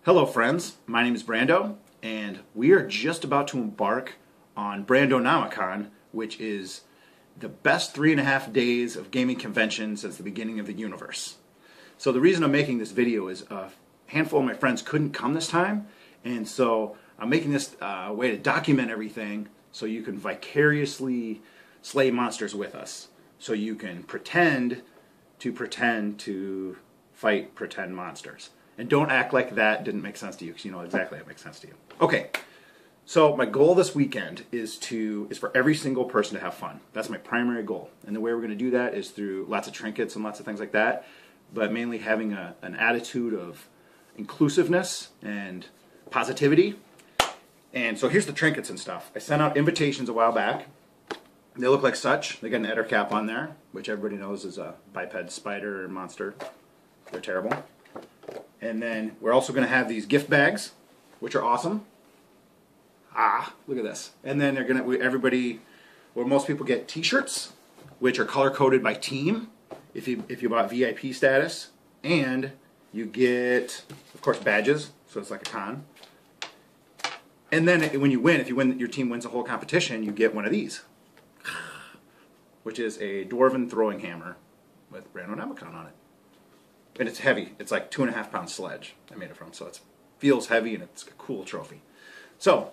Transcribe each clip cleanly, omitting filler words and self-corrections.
Hello friends, my name is Brando, and we are just about to embark on Brandonomicon, which is the best 3.5 days of gaming convention since the beginning of the universe. So the reason I'm making this video is a handful of my friends couldn't come this time, and so I'm making this a way to document everything so you can vicariously slay monsters with us. So you can pretend to fight pretend monsters. And don't act like that didn't make sense to you, because you know exactly it makes sense to you. Okay, so my goal this weekend is for every single person to have fun. That's my primary goal. And the way we're going to do that is through lots of trinkets and lots of things like that, but mainly having an attitude of inclusiveness and positivity. And so here's the trinkets and stuff. I sent out invitations a while back. They look like such. They got an Eder cap on there, which everybody knows is a biped spider monster. They're terrible. And then we're also going to have these gift bags, which are awesome. Look at this. And then most people get T-shirts, which are color-coded by team, if you bought VIP status. And you get, of course, badges, so it's like a con. And then when you win, your team wins a whole competition, you get one of these, which is a Dwarven throwing hammer with Brandonomicon on it. And it's heavy. It's like 2.5 pound sledge I made it from, so it feels heavy and it's a cool trophy. So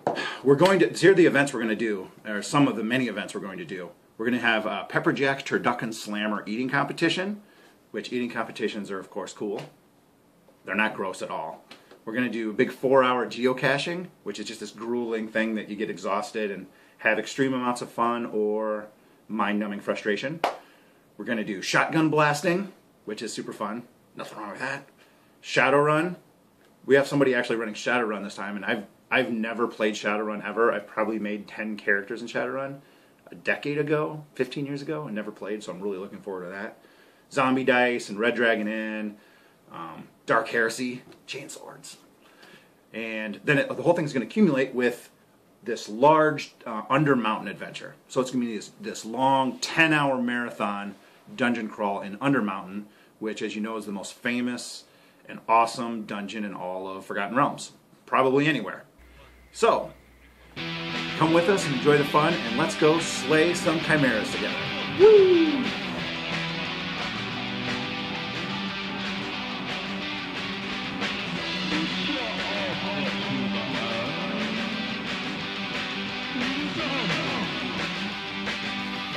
here are the events we're going to do, or some of the many events we're going to do. We're going to have a Pepper Jack Turducken Slammer eating competition, which eating competitions are of course cool. They're not gross at all. We're going to do a big 4-hour geocaching, which is just this grueling thing that you get exhausted and have extreme amounts of fun or mind-numbing frustration. We're going to do shotgun blasting, which is super fun. Nothing wrong with that. Shadowrun. We have somebody actually running Shadowrun this time, and I've never played Shadowrun ever. I've probably made 10 characters in Shadowrun a decade ago, 15 years ago, and never played, so I'm really looking forward to that. Zombie Dice and Red Dragon Inn, Dark Heresy, Chainswords. And then the whole thing's going to accumulate with this large Undermountain adventure. So it's going to be this long 10-hour marathon dungeon crawl in Undermountain, which, as you know, is the most famous and awesome dungeon in all of Forgotten Realms. Probably anywhere. So, come with us and enjoy the fun, and let's go slay some chimeras together. Woo!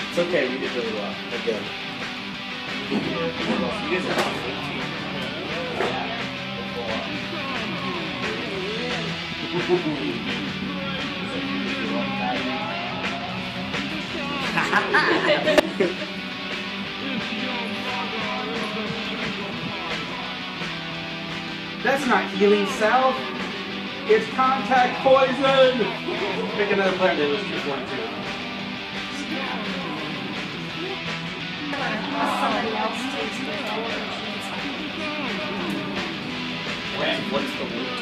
It's okay, we did really well. Again. You guys are off 18. That's not healing salve. It's contact poison. Pick another player. They was just one too. Somebody else takes the What's the loot?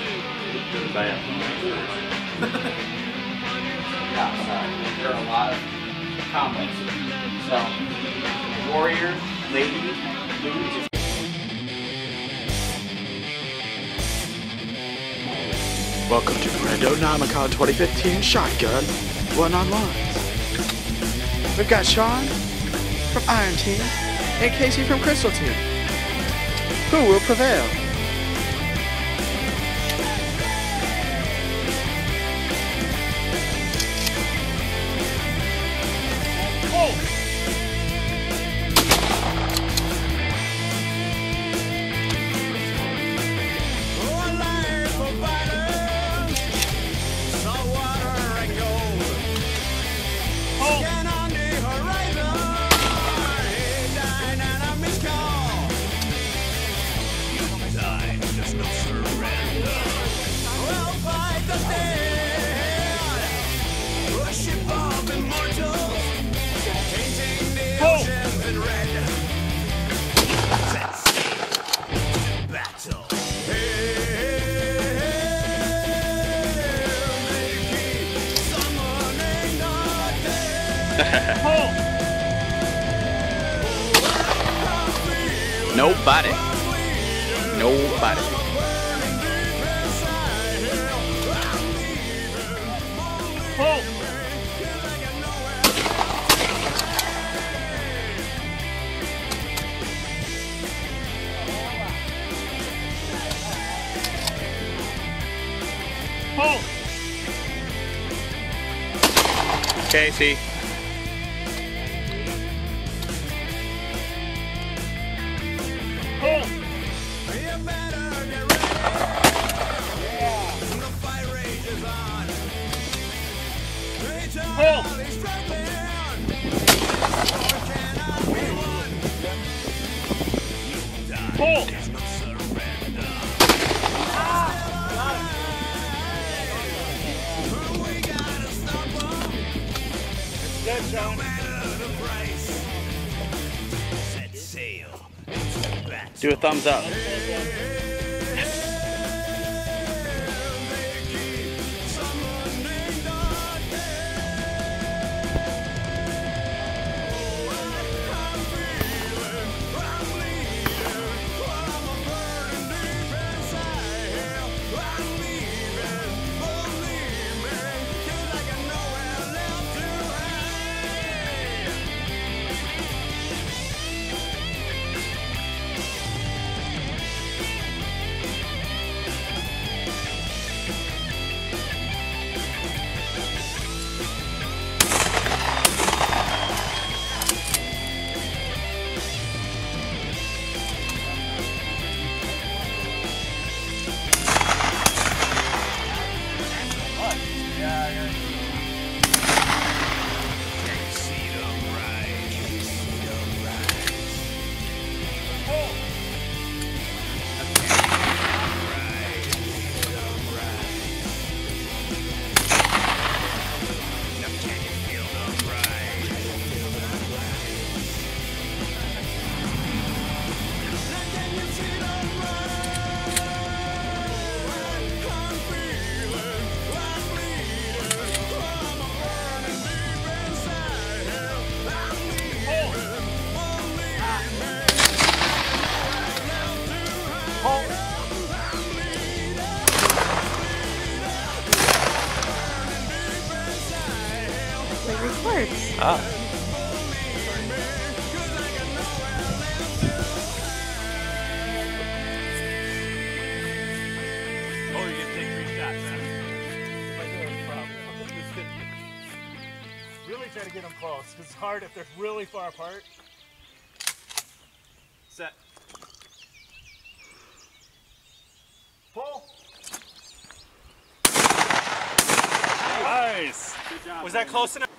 Yeah, sorry. There are a lot of combos. So, warrior, lady, loot. Welcome to Brandonomicon 2015 Shotgun One-on-Ones. We've got Sean from Iron Team and Casey from Crystal Team. Who will prevail? Nobody. Pull! Pull! Casey. Pull! Pull! Pull! Good, Sean. Do a thumbs up. It records. Ah. Oh, you're gonna take 3 shots, huh? Really try to get them close, because it's hard if they're really far apart. Set. Pull. Nice. Good job. Was that close enough?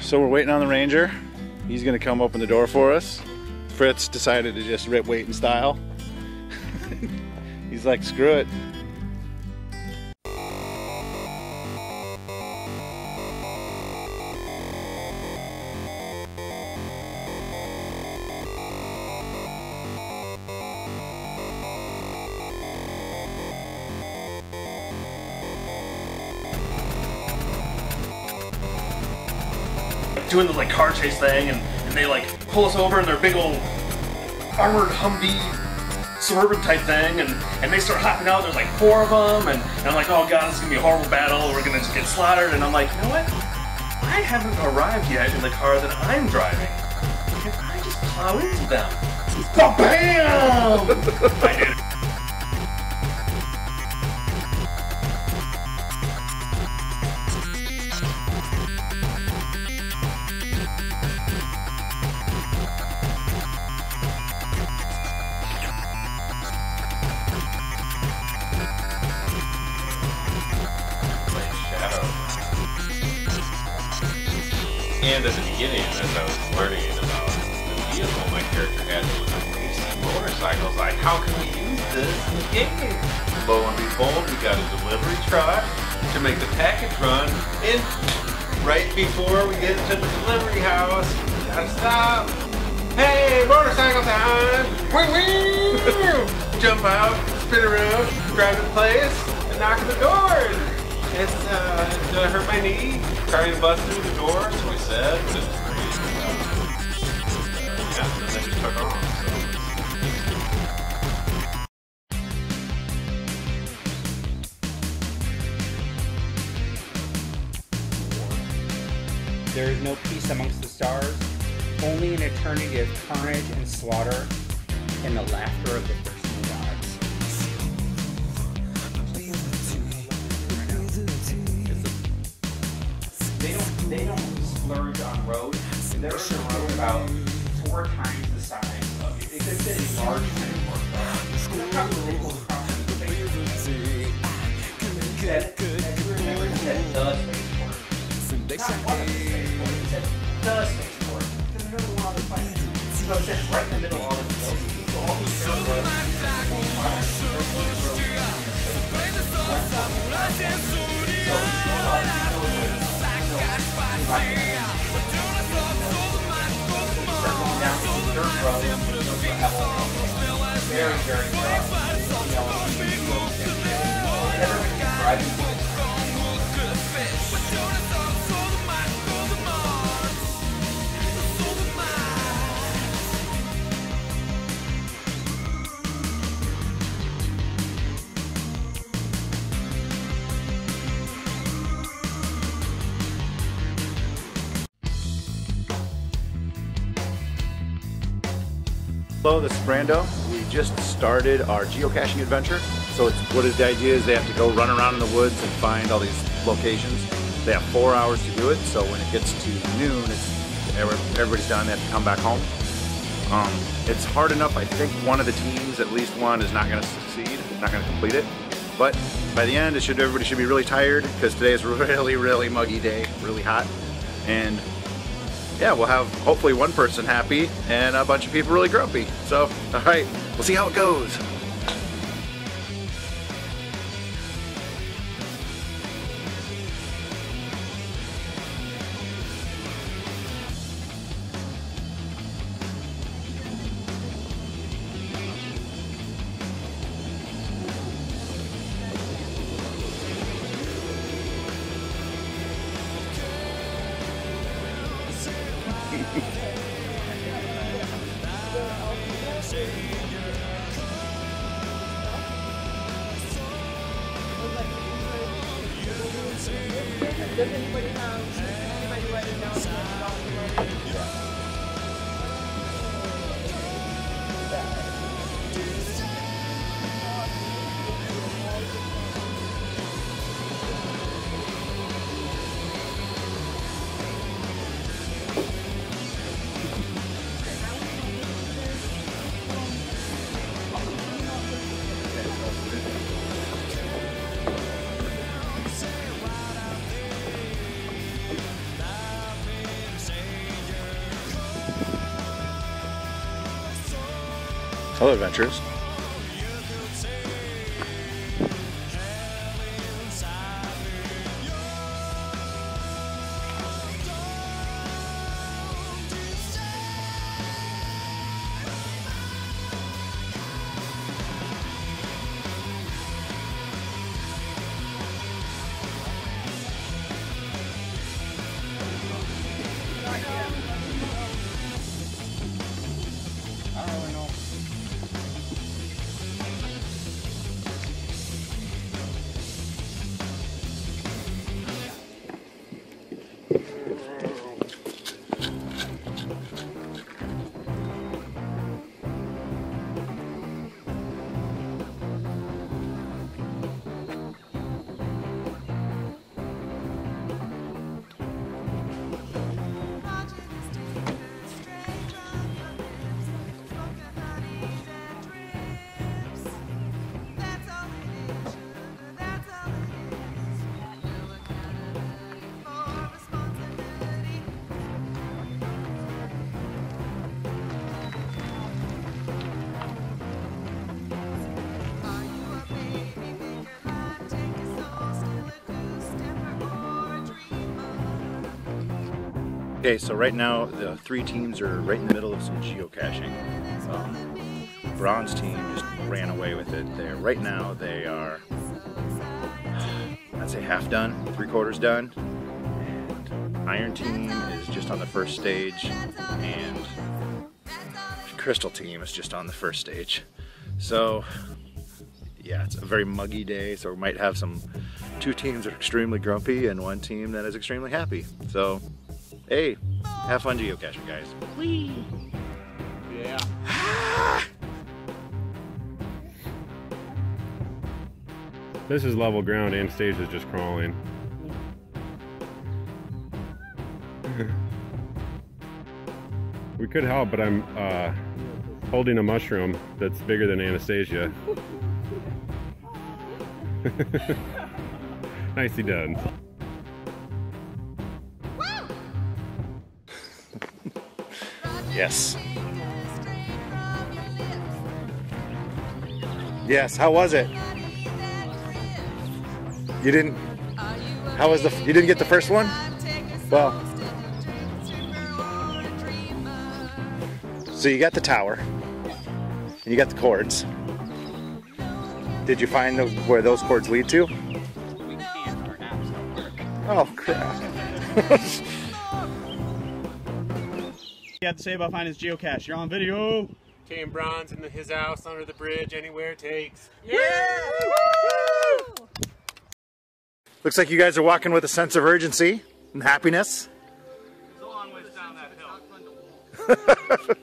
So we're waiting on the Ranger. He's gonna come open the door for us. Fritz decided to just wait in style. He's like, screw it. Doing the like car chase thing, and they like pull us over in their big old armored Humvee Suburban type thing, and they start hopping out. There's like 4 of them, and I'm like, oh god, this is gonna be a horrible battle. We're gonna just get slaughtered. And I'm like, you know what? I haven't arrived yet in the car that I'm driving. Can I just plow into them? Bam! I did. And at the beginning, as I was learning about the vehicle my character had, was like AC motorcycles. Like, how can we use this in the game? Lo and behold, we got a delivery truck to make the package run. And right before we get to the delivery house, we gotta stop. Hey, motorcycle time! Wee wee! Jump out, spin around, grab the place, and knock on the door. It's gonna hurt my knee. Trying to bust through the door, so we said. Yeah, then they just took off. There is no peace amongst the stars, only an eternity of carnage and slaughter, and the laughter of the thirsty gods. They don't splurge on roads. They're on the road about 4 times the size of it. They could fit a large transport car. They're probably able to cross the space. That remember said the spaceport. Not one of the spaceport. It said the spaceport. It's in the middle of all the planet. So it sits right in the middle of all this building. So all these very, very rough. Everybody can drive into it. Hello, this is Brando. We just started our geocaching adventure. So the idea is they have to go run around in the woods and find all these locations. They have 4 hours to do it, so when it gets to noon, everybody's done, they have to come back home. It's hard enough, I think one of the teams, at least one, is not going to succeed, not going to complete it. But by the end, everybody should be really tired, because today is a really, really muggy day, really hot. And yeah, we'll have hopefully one person happy and a bunch of people really grumpy. So, all right, we'll see how it goes. Does anybody write it down? Hello, adventurers. Okay, so right now the 3 teams are right in the middle of some geocaching. Bronze team just ran away with it. Right now they are I'd say half done, 3/4 done. And Iron Team is just on the first stage, and Crystal Team is just on the first stage. So yeah, it's a very muggy day, so we might have two teams that are extremely grumpy and one team that is extremely happy. So hey, have fun geocaching, guys. Whee! Yeah. This is level ground and stage is just crawling. We could help, but I'm holding a mushroom that's bigger than Anastasia. Nicely done. Yes. Yes, how was it? You didn't, you didn't get the first one? Well, so you got the tower, and you got the cords. Did you find where those cords lead to? We can't, our apps don't work. Oh, crap. You have to say about finding his geocache. You're on video. Team Bronze in his house, under the bridge, anywhere it takes. Yeah! Looks like you guys are walking with a sense of urgency and happiness. It's a long ways down that hill.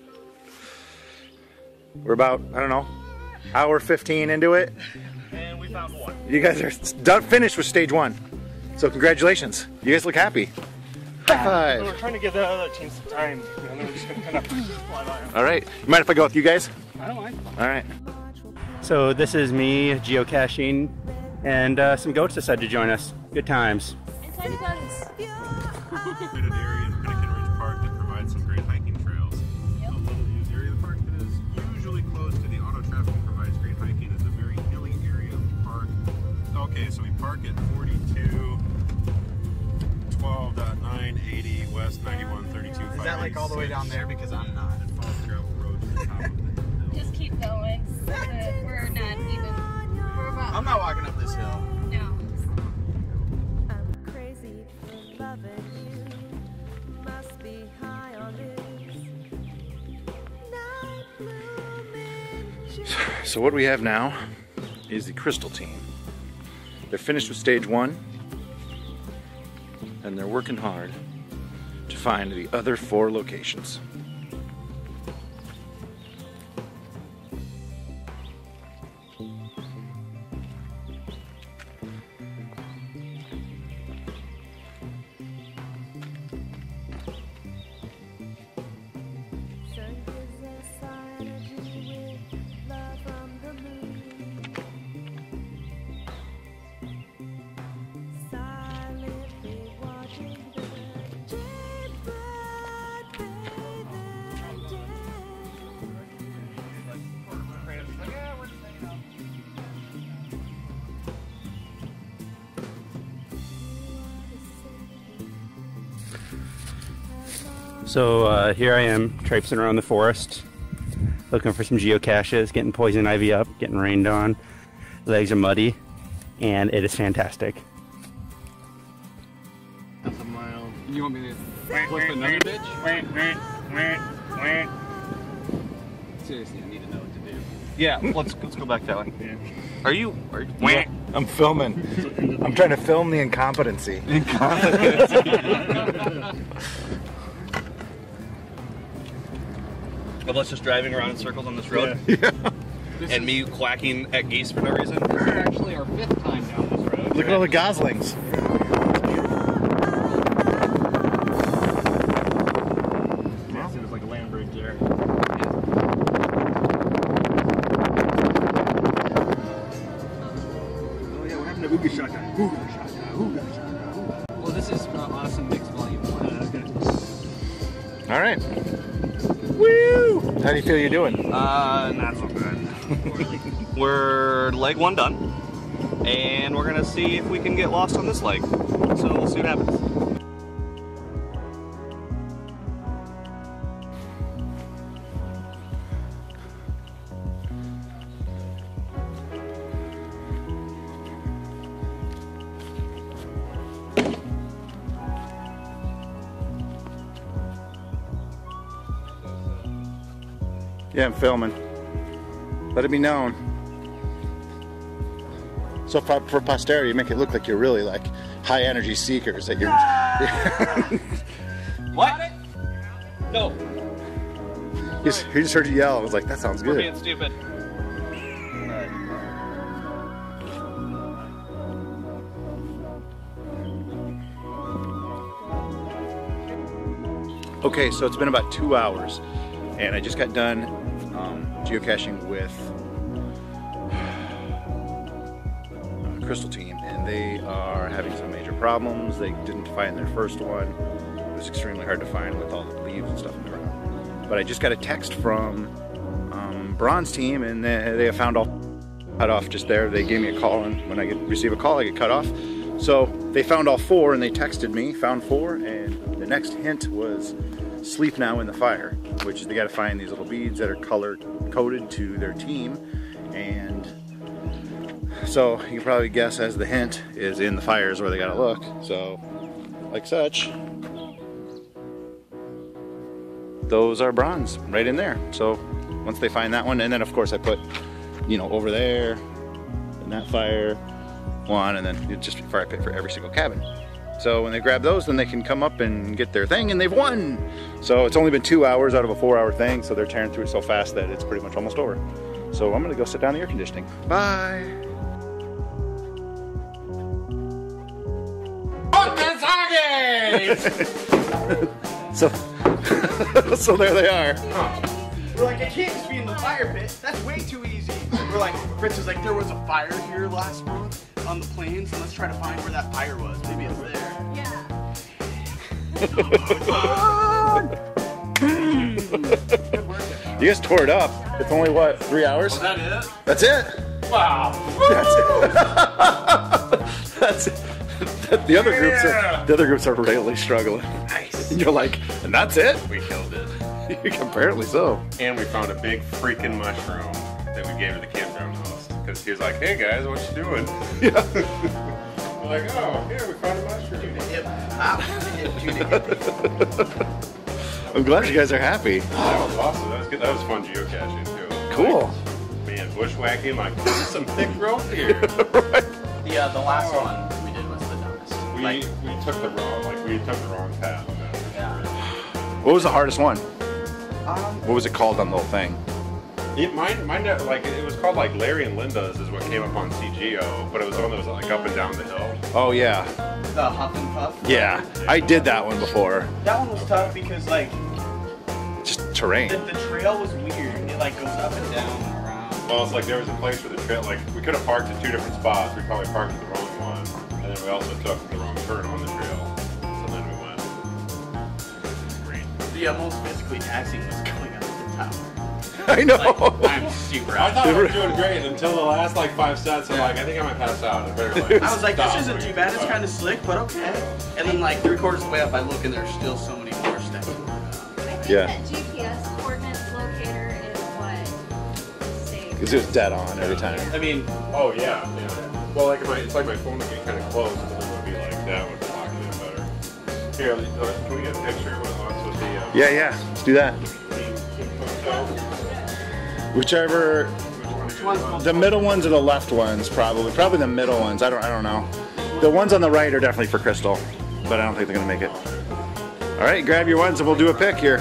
We're about, I don't know, hour 15 into it. And we found one. You guys are finished with stage 1. So congratulations. You guys look happy. High We're five. trying to give the other team some time. And they're just going to kind of fly by them. All right. You mind if I go with you guys? I don't mind. All right. So this is me geocaching, and some goats decided to join us. Good times. And tiny bunnies. An area in Pinnakin Ridge Park that provides some great hiking trails. A little used area of the park that is usually closed to the auto traffic and provides great hiking is a very hilly area of the park. Okay, so we park at 42 12.980 West 9132. Is that like all the way down there? Because I'm not. Gravel road to the top of the hill. Just keep going. We're not even. We're about. I'm not walking up this hill. No. I'm crazy for loving you. Must be high on this. Night blooming. So what we have now is the Crystal Team. They're finished with stage 1, and they're working hard to find the other 4 locations. Sun gives us energy with love from the moon. Silently watching the jaybird bathing day. So here I am, traipsing around the forest, looking for some geocaches, getting poison ivy up, getting rained on. Legs are muddy, and it is fantastic. You want me to flip another bitch? Seriously, I need to know what to do. Yeah, let's go back that way. Are you I'm filming. I'm trying to film the incompetency. Of us just driving around in circles on this road. And me quacking at geese for no reason. This is actually our 5th time down this road. Look at all the goslings. Yeah, so there's like a land bridge there. Oh yeah, what happened to Ooga Shaka? Ooga Shaka, Ooga Shaka. Well, this is awesome mixed volume. All right. Woo! How do you feel you're doing? Not so good. We're leg 1 done. And we're gonna see if we can get lost on this leg. So we'll see what happens. Yeah, I'm filming. Let it be known. So for posterity, make it look like you're really like high energy seekers. That you're. What? No. He just heard you yell. I was like, that sounds We're good. being stupid. Okay, so it's been about 2 hours, and I just got done geocaching with Crystal Team, and they are having some major problems. They didn't find their first one. It was extremely hard to find with all the leaves and stuff in the ground. But I just got a text from Bronze Team, and they have found all cut off just there. They gave me a call, and when I receive a call, I get cut off. So they found all 4, and they texted me, found 4, and the next hint was sleep now in the fire, which is they got to find these little beads that are color coded to their team, and so you can probably guess as the hint is in the fires where they got to look. So, like such, those are bronze right in there. So once they find that one, and then of course I put, you know, over there in that fire one, and then it just fire pit for every single cabin. So when they grab those, then they can come up and get their thing, and they've won. So it's only been 2 hours out of a 4-hour thing, so they're tearing through it so fast that it's pretty much almost over. So I'm gonna go sit down in the air conditioning. Bye. So there they are. We're like, I can't just be in the fire pit. That's way too easy. We're like, Fritz was like, there was a fire here last month on the plains, and let's try to find where that fire was. Maybe it's there. Yeah. You guys tore it up. It's only what, 3 hours? Is that it? That's it. Wow. That's it. The other groups are really struggling. Nice. And you're like, and that's it? We killed it. Apparently so. And we found a big freaking mushroom that we gave to the campground host. Because he was like, hey guys, what you doing? Yeah. We're like, oh, here, we found a mushroom. I'm glad you guys are happy. That was awesome. That was good. That was fun geocaching too. Cool. Like, man, bushwhacking, like, this is some thick growth here. Right. The last one we did was the dumbest. We took the wrong path. What was the hardest one? What was it called on the little thing? Mine, like, it was called like Larry and Linda's is what came up on CGO, but it was one that was like up and down the hill. Oh yeah. The Huff and Puff. Yeah, I did that one before. That one was tough because like Just terrain. the trail was weird. It like goes up and down and around. Well, it's like there was a place where the trail, like, we could have parked at 2 different spots. We probably parked at the wrong one, and then we also took the wrong turn on the trail. So then we went. Great. The most physically taxing was going up the tower. I know. Like, I'm super I out. thought we were doing great until the last like 5 sets. I'm like, I think I might pass out. I better like. I was like, this stop. isn't too bad. It's kind of slick, but okay. And then like 3/4 of the way up, I look and there's still so many more steps. I think Yeah. that GPS coordinates locator is what saves. Because it was dead on every time. I mean, Oh yeah, yeah. Well, like it's like my phone would get kind of close, and then it would be like that would block it in better. Here, can we get a picture with us with the? Yeah. Let's do that. Whichever. The middle ones or the left ones, probably. Probably the middle ones. I don't know. The ones on the right are definitely for Crystal, but I don't think they're gonna make it. All right, grab your ones and we'll do a pick here.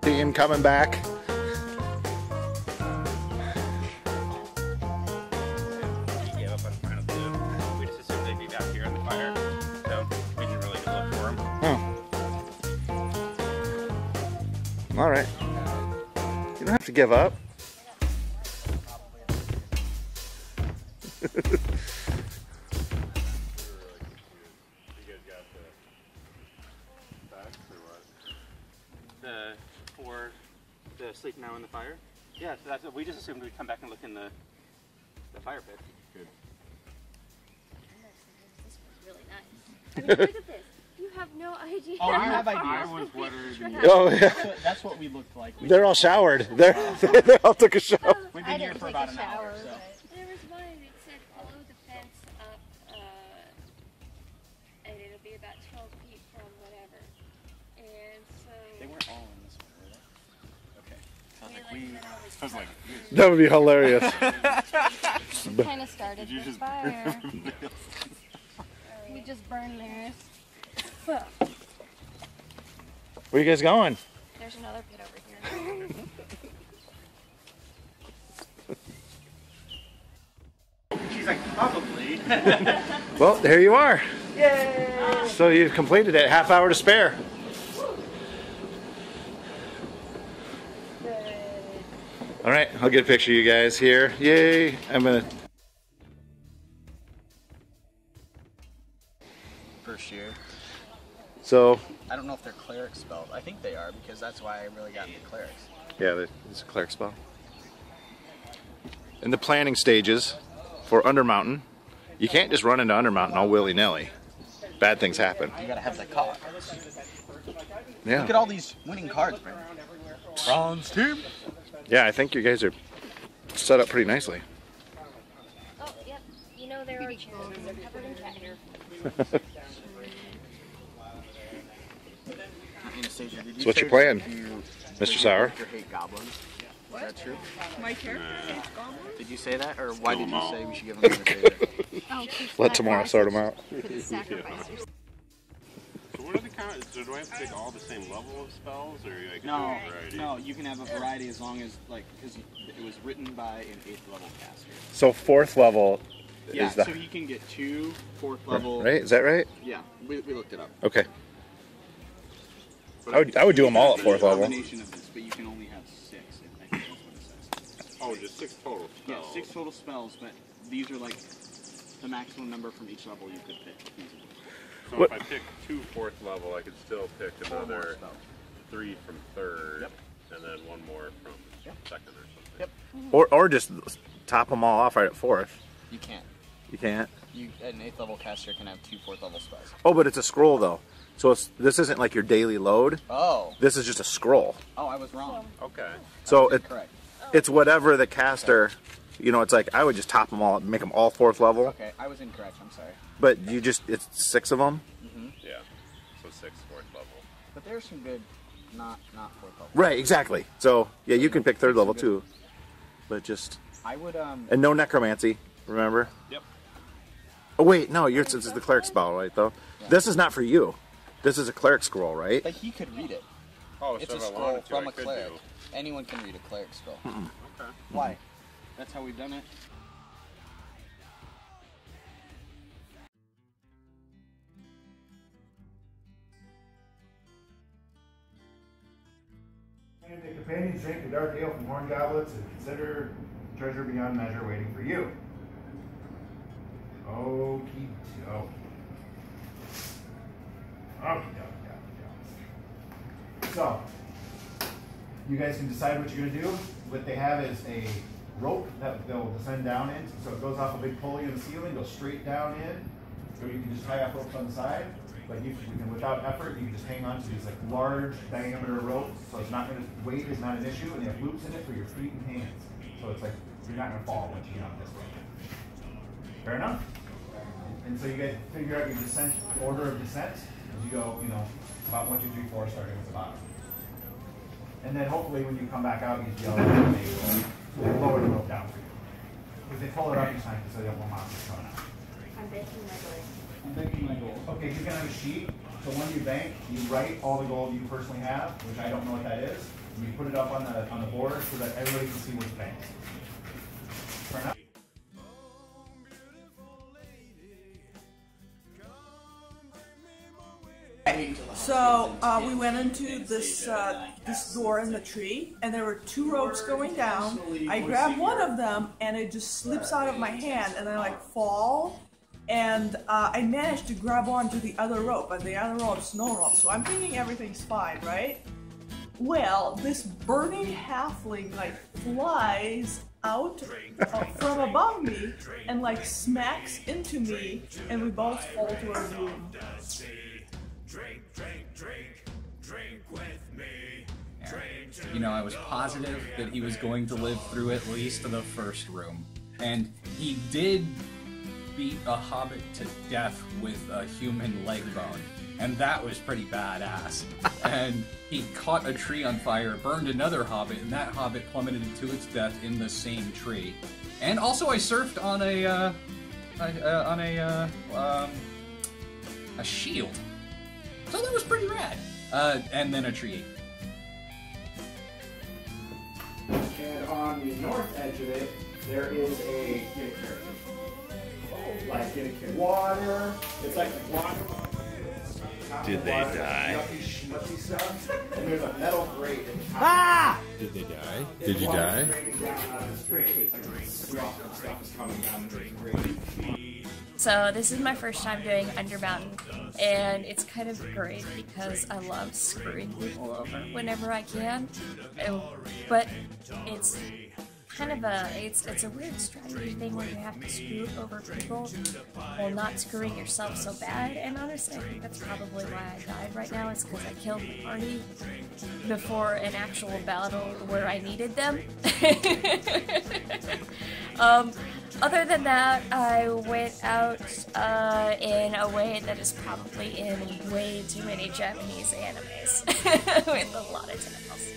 Team coming back. We gave up on Final Two. We just assumed they'd be back here in the fire, so we didn't really go look for them. Oh. All right. You don't have to give up. The sleep now in the fire? Yeah, so that's what we just assumed we'd come back and look in the fire pit. Good. This was really nice. I mean, look at this. You have no idea. Oh, I have how ideas. far I was the wondering. picture Oh yeah. That's what we looked like. They're all showered. They all took a shower. We've I been here didn't for take about a an hour. shower, So. but there was one that said follow the fence up, and it'll be about 12 feet from whatever. And That would be hilarious. Kind of started the fire. We just burned theirs. Where are you guys going? There's another pit over here. She's like, probably. Well, there you are. Yay! So you've completed it. Half hour to spare. All right, I'll get a picture of you guys here. Yay! I'm gonna. First year. So. I don't know if they're cleric spelled. I think they are because that's why I really got into clerics. Yeah, it's a cleric spell. In the planning stages for Undermountain, you can't just run into Undermountain all willy-nilly. Bad things happen. You gotta have the cards. Yeah. Look at all these winning cards, man. Bronze team. Yeah, I think you guys are set up pretty nicely. Oh, yep. You know there are chairs. They're covered in cat hair. Anastasia, did you So what's say your plan, that you Mr. Sour? You hate goblins. Is that true? My character hates goblins? Did you say that, or why did you say we should give them Anastasia? Let tomorrow sort them out. Sacrificers. So what are the kind? So do I have to take all the same level of spells, or I can No, do a variety? no, you can have a variety as long as, like, because it was written by an 8th level caster. So 4th level Yeah, is the... so he can get 2 4th level. Right? Is that right? Yeah, we looked it up. Okay. I would do them all at 4th level. Combination of this, but you can only have 6. I think that's what it says. Oh, just 6 total spells. Yeah, 6 total spells, but these are like the maximum number from each level you could pick. So What? if I pick 2 4th level, I could still pick another 3 from 3rd, Yep. and then 1 more from 2nd or something. Yep. Or just top them all off right at 4th. You can't. You can't? An 8th level caster can have 2 4th level spells. Oh, but it's a scroll though. So this isn't like your daily load. Oh. This is just a scroll. Oh, I was wrong. Okay. So Correct. it's whatever the caster, you know, it's like I would just top them all, make them all 4th level. Okay, I was incorrect. I'm sorry. But it's 6 of them. Yeah. So 6 4th level. But there's some good, not 4th level. Right, exactly. So yeah, you can pick 3rd level too. But just I would and no necromancy, remember? Yep. Oh wait, no, this is the cleric spell, right? Though this is not for you. This is a cleric scroll, right? But he could read it. Oh, It's so a if I scroll wanted to, from I a could cleric. do. Anyone can read a cleric scroll. Okay. Why? That's how we've done it. And the companions drink the dark ale from horn goblets and consider treasure beyond measure waiting for you. Okie dokie. Okie dokie. So, you guys can decide what you're going to do. What they have is a rope that they'll descend down in. So it goes off a big pulley in the ceiling, goes straight down in. So you can just tie off ropes on the side. But you can, without effort, you can just hang on to these like large diameter ropes. So it's not going to, weight is not an issue, and they have loops in it for your feet and hands. So it's like you're not going to fall once you get on this way. Fair enough. And so you guys figure out your descent order of descent as you go, you know, about 1, 2, 3, 4, starting with the bottom. And then hopefully when you come back out, you yell and they will lower the rope down for you. Because they pull it up each time so they don't want monsters coming out. I'm baking my gold. I'm making my goal. Okay, you're gonna have a sheet. So when you bank, you write all the gold you personally have, which I don't know what that is. And you put it up on the board so that everybody can see what's banked. Fair enough? So we went into this door in the tree, and there were 2 ropes going down. I grabbed one of them, and it just slips out of my hand, and I like fall. And I managed to grab onto the other rope, and the other rope's no rope. So I'm thinking everything's fine, right? Well, this burning halfling like flies out from above me and like smacks into me, and we both fall to our doom. You know, I was positive that he was going to live through at least the first room. And he did beat a hobbit to death with a human leg bone. and that was pretty badass. And he caught a tree on fire, burned another hobbit, and that hobbit plummeted to its death in the same tree. And also, I surfed on a shield, so that was pretty rad. And then a tree. And on the north edge of it, there is a like water. It's like water. Did they die? Schmutzy stuff. And there's a metal grate. Ah! Did they die? Did you die? So this is my first time doing Undermountain, and it's kind of great because I love screwing people over whenever I can. But it's kind of it's a weird strategy thing where you have to screw over people while not screwing yourself so bad. And honestly, I think that's probably why I died right now, is because I killed the party before an actual battle where I needed them. Other than that, I went out in a way that is probably in way too many Japanese animes with a lot of tentacles.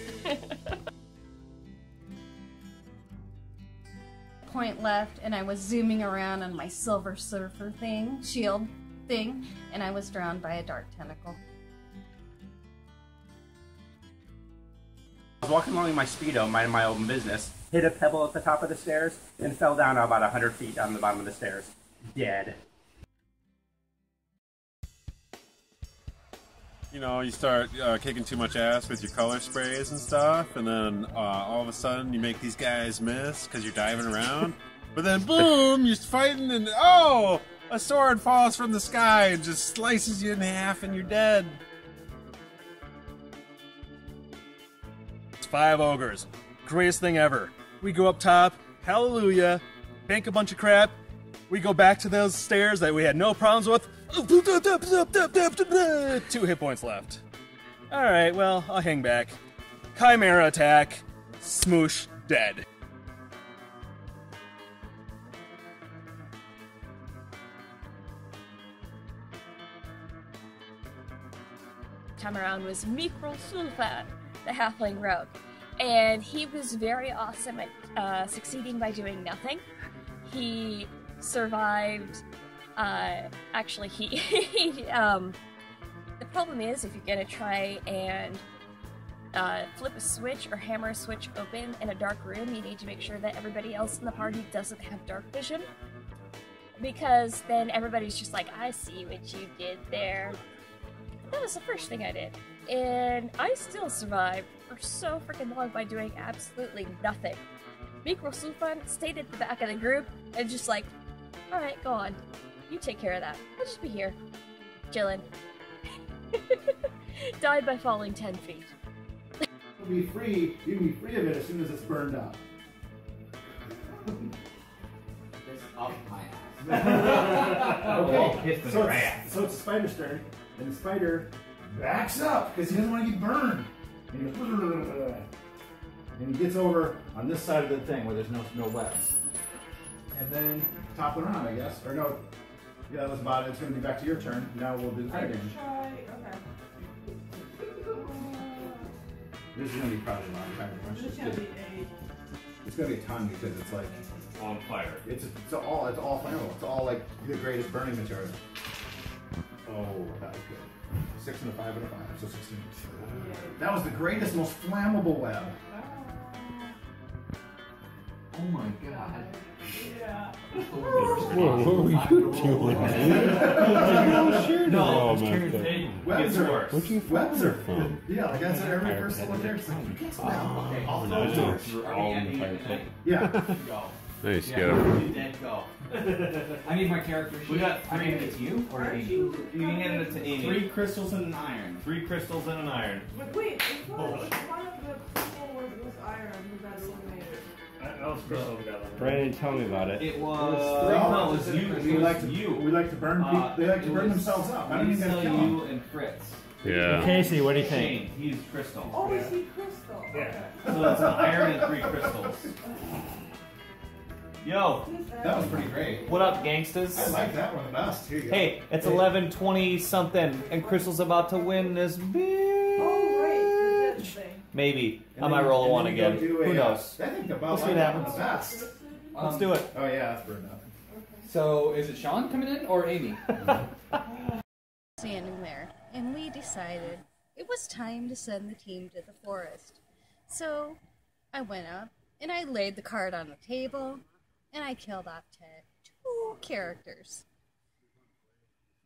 Point left, and I was zooming around on my Silver Surfer thing, shield thing, and I was drowned by a dark tentacle. I was walking along in my Speedo, minding my own business, hit a pebble at the top of the stairs, and fell down about 100 feet down the bottom of the stairs. Dead. You know, you start kicking too much ass with your color sprays and stuff, and then all of a sudden you make these guys miss because you're diving around. But then, boom, you're fighting, and oh, a sword falls from the sky and just slices you in half, and you're dead. It's 5 ogres. Greatest thing ever. We go up top, hallelujah, bank a bunch of crap. We go back to those stairs that we had no problems with. 2 hit points left. Alright, well, I'll hang back. Chimera attack. Smoosh, dead. Time around was Mikro Sulfan, the halfling rogue. And he was very awesome at succeeding by doing nothing. He survived. Actually, the problem is if you're gonna try and flip a switch or hammer a switch open in a dark room, you need to make sure that everybody else in the party doesn't have dark vision, because then everybody's just like, I see what you did there. That was the first thing I did, and I still survived for so freaking long by doing absolutely nothing. Mikro Sulfan stayed at the back of the group and just like, alright, go on. You take care of that. I'll just be here. Chillin'. Died by falling 10 feet. You can be free of it as soon as it's burned up. This up my ass. Okay, so it's a spider's turn, and the spider backs up because he doesn't want to get burned. And he goes, and he gets over on this side of the thing where there's no webs. And then top it around, I guess. Or no, yeah, that was about it. It's going to be back to your turn. Now we'll do the fire damage. Okay. This is going to be probably a long time. It's going to be a ton because it's like on fire. It's all flammable. It's all like the greatest burning material. Oh, that was good. 6 and a 5 and a 5, so 16. That was the greatest, most flammable web. Oh my god. Yeah. Whoa, what were you doing? Webs are fun. Yeah, like I said, every person look there, it's like, you can't smell. Okay, all all in the fire pit. Yeah. Nice, Go. I need my character sheet. We got I hand it to you or Amy? You can hand it to Amy. 3 crystals and an iron. 3 crystals and an iron. But wait, if one of the people was iron who got eliminated. I was crystal who got eliminated. Brandon, tell me about it. It was you. We like to burn people. They like to burn themselves up. I don't even have to kill them. You and Fritz. Yeah. Casey, what do you think? Shane, he's crystal. Oh, is he crystal? Yeah. So it's an iron and 3 crystals. Yo. That was pretty great. What up, gangsters? I like that one the best. Here you go. Hey, it's 11:20 something, and Crystal's about to win this bitch. Oh, right. Maybe. And I might then- roll a and one then again. go do Who a, knows? I think the We'll Bud see Light what one happens. the best. Let's do it. Oh yeah, that's burned up. So is it Sean coming in or Amy? Standing there, and we decided it was time to send the team to the forest. So I went up and I laid the card on the table, and I killed off 2 characters.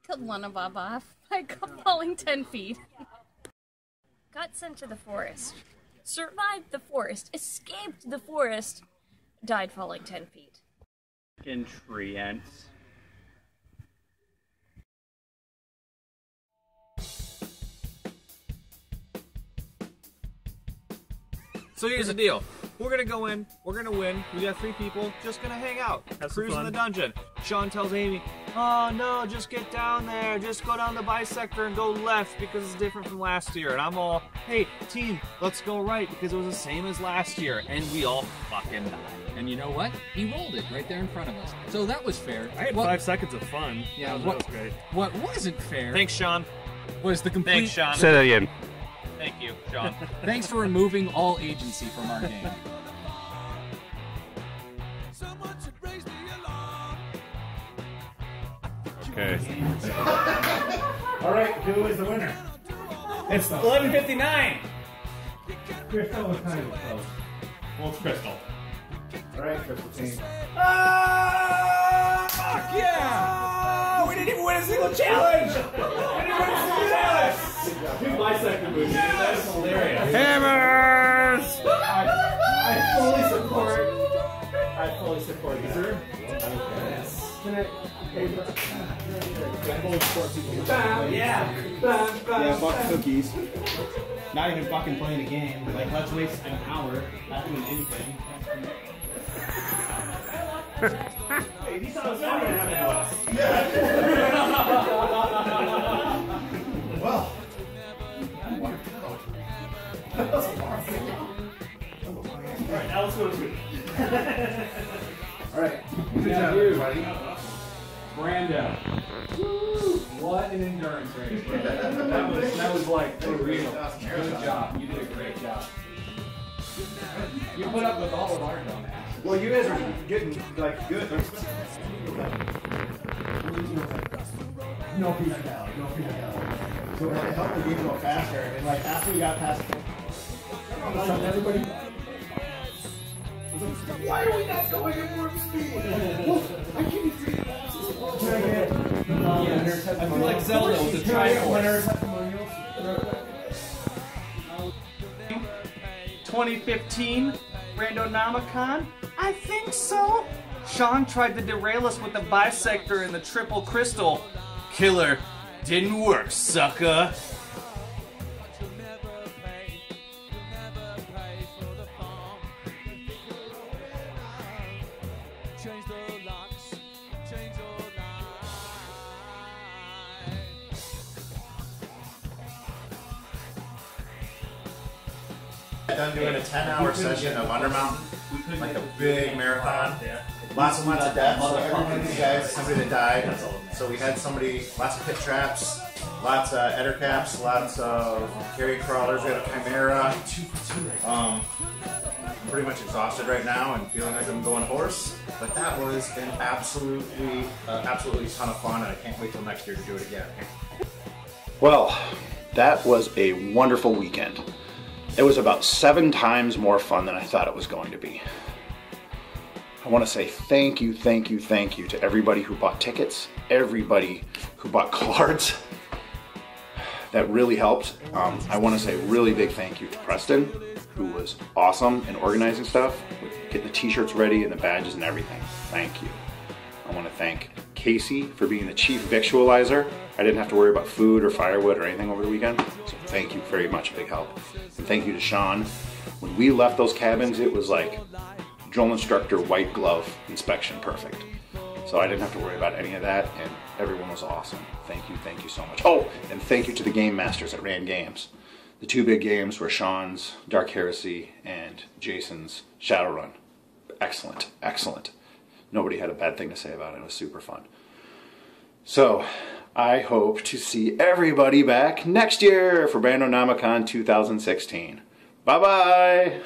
Killed one of them off by falling 10 feet. Got sent to the forest. Survived the forest. Escaped the forest. Died falling 10 feet. In tree ants. So here's the deal. We're gonna go in, we're gonna win, we got 3 people, just gonna hang out, cruise in the dungeon. Sean tells Amy, oh no, just get down there, just go down the bisector and go left because it's different from last year. And I'm all, hey team, let's go right because it was the same as last year. And we all fucking died. And you know what? He rolled it right there in front of us. So that was fair. I had 5 seconds of fun. Yeah, that what was great. What wasn't fair? Thanks, Sean. Was the complete. Thanks, Sean. Say that again. Thank you, Sean. Thanks for removing all agency from our game. Okay. All right, who is the winner? It's 11:59. Crystal was kind of close. Well, it's Crystal. All right, Crystal team. Fuck yeah! We didn't even win a single challenge! We didn't win a single challenge! 2 bisector moves. That is hilarious. Hammers! I fully support you, sir. Can I? Yeah. Yeah, fuck cookies. Not even fucking playing a game. Like, let's waste an hour not doing anything. Hey, he thought it was funny to have it us. Well. Alright, now let's go to sleep. Alright. Good Good job, job, everybody. Brando. What an endurance race, bro. That was like for real. Good job. You did a great job. You put up with all of our dumbasses. Well, you guys are getting, like, good. No physicality, no physicality. So it helped the game go faster, and like after we got past, all of a sudden everybody. Why are we not going at warp speed? I can't even see the Can I get? I feel like Zelda with the Triforce. 2015 Randomnomicon? I think so. Sean tried to derail us with the bisector and the triple crystal. Killer. Didn't work, sucker. Done doing a 10-hour session of Undermountain, like a big marathon. Lots of deaths. So every one of you guys, somebody that died. So we had somebody, lots of pit traps, lots of eder caps, lots of carry crawlers. We had a chimera. I'm pretty much exhausted right now and feeling like I'm going hoarse. But that was an absolutely ton of fun, and I can't wait till next year to do it again. Well, that was a wonderful weekend. It was about 7 times more fun than I thought it was going to be. I want to say thank you to everybody who bought tickets, everybody who bought cards. That really helped. I want to say a really big thank you to Preston, who was awesome in organizing stuff, with getting the t-shirts ready and the badges and everything. Thank you. I want to thank Casey for being the chief victualizer. I didn't have to worry about food or firewood or anything over the weekend, so thank you very much, a big help. And thank you to Sean. When we left those cabins, it was like drill instructor white glove inspection perfect. So I didn't have to worry about any of that, and everyone was awesome. Thank you so much. Oh, and thank you to the game masters at Rand Games. The 2 big games were Sean's Dark Heresy and Jason's Shadowrun. Excellent, excellent. nobody had a bad thing to say about it. It was super fun. So I hope to see everybody back next year for Brandonomicon 2016. Bye-bye!